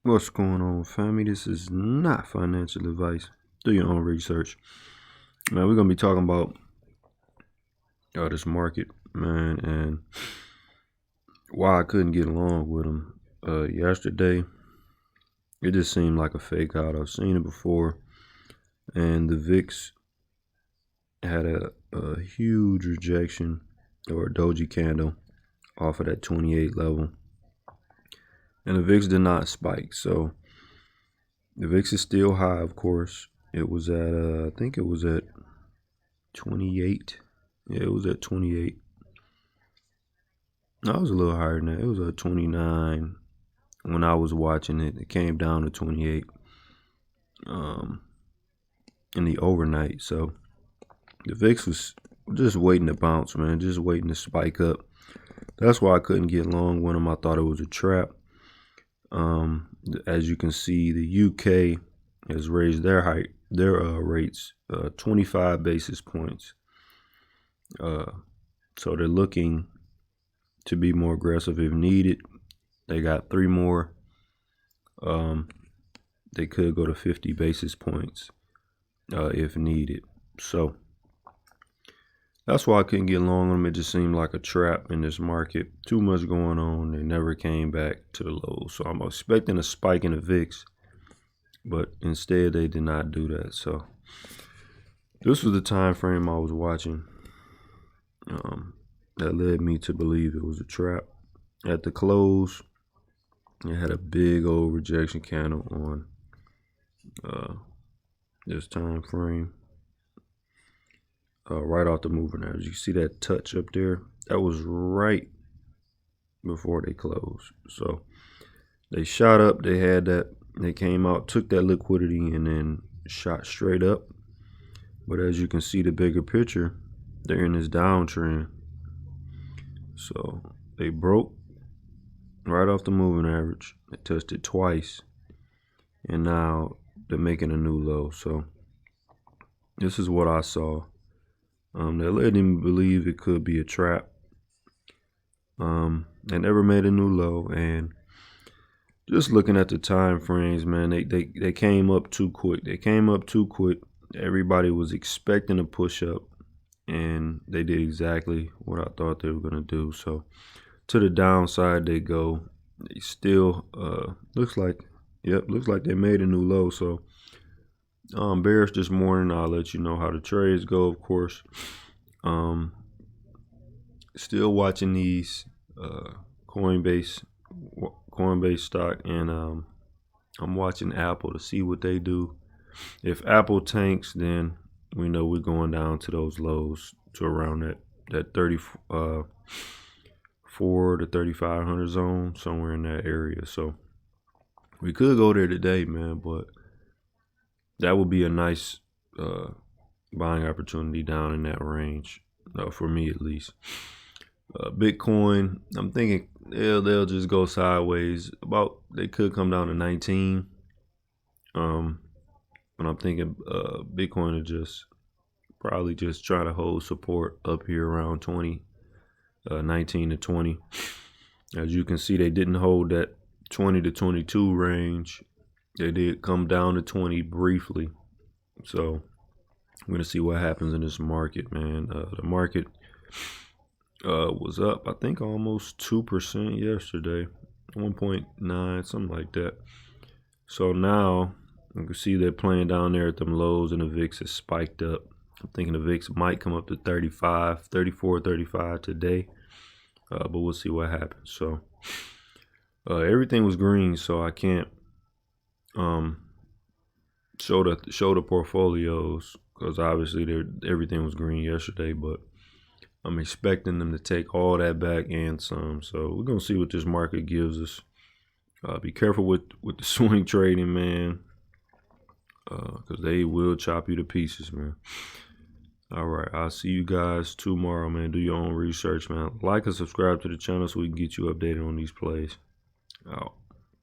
What's going on, family? This is not financial advice. Do your own research. Man, we're going to be talking about this market, man, and why I couldn't get along with them. Yesterday, it just seemed like a fake out. I've seen it before, and the VIX had a huge rejection or a doji candle off of that 28 level, and the VIX did not spike. So the VIX is still high, of course. It was at, I think it was at 28. Yeah, it was at 28. No, it was a little higher than that. It was at 29 when I was watching it. It came down to 28 in the overnight. So the VIX was just waiting to bounce, man, just waiting to spike up. That's why I couldn't get along with them. I thought it was a trap. As you can see, the UK has raised their rates 25 basis points. So they're looking to be more aggressive if needed. They got 3 more. They could go to 50 basis points if needed. So that's why I couldn't get along with them. It just seemed like a trap in this market. Too much going on. They never came back to the lows. So I'm expecting a spike in the VIX, but instead they did not do that. So this was the time frame I was watching that led me to believe it was a trap. At the close, it had a big old rejection candle on this time frame. Right off the moving average. You see that touch up there? That was right before they closed. So they shot up, they had that, they came out, took that liquidity, and then shot straight up. But as you can see, the bigger picture, they're in this downtrend. So they broke right off the moving average. They touched it twice, and now they're making a new low. So this is what I saw. They let him believe it could be a trap. They never made a new low, and just looking at the time frames, man, they came up too quick. They came up too quick. Everybody was expecting a push up, and they did exactly what I thought they were gonna do. So to the downside they go. They still looks like they made a new low. So bearish this morning. I'll let you know how the trades go, of course. Still watching these Coinbase stock, and I'm watching Apple to see what they do. If Apple tanks, then we know we're going down to those lows to around that 34 to 3,500 zone, somewhere in that area. So we could go there today, man, but that would be a nice buying opportunity down in that range, for me at least. Bitcoin, I'm thinking they'll just go sideways. They could come down to 19. But I'm thinking Bitcoin is probably just trying to hold support up here around 20, 19 to 20. As you can see, they didn't hold that 20 to 22 range. They did come down to 20 briefly. So I'm going to see what happens in this market, man. The market was up, I think, almost 2% yesterday, 1.9, something like that. So now you can see they're playing down there at them lows, and the VIX has spiked up. I'm thinking the VIX might come up to 34, 35 today, but we'll see what happens. So everything was green, so I can't show the portfolios, because obviously everything was green yesterday, but I'm expecting them to take all that back and some. So we're gonna see what this market gives us. Be careful with the swing trading, man, because they will chop you to pieces, man. All right, I'll see you guys tomorrow, man. Do your own research, man. Like and subscribe to the channel so we can get you updated on these plays. Out.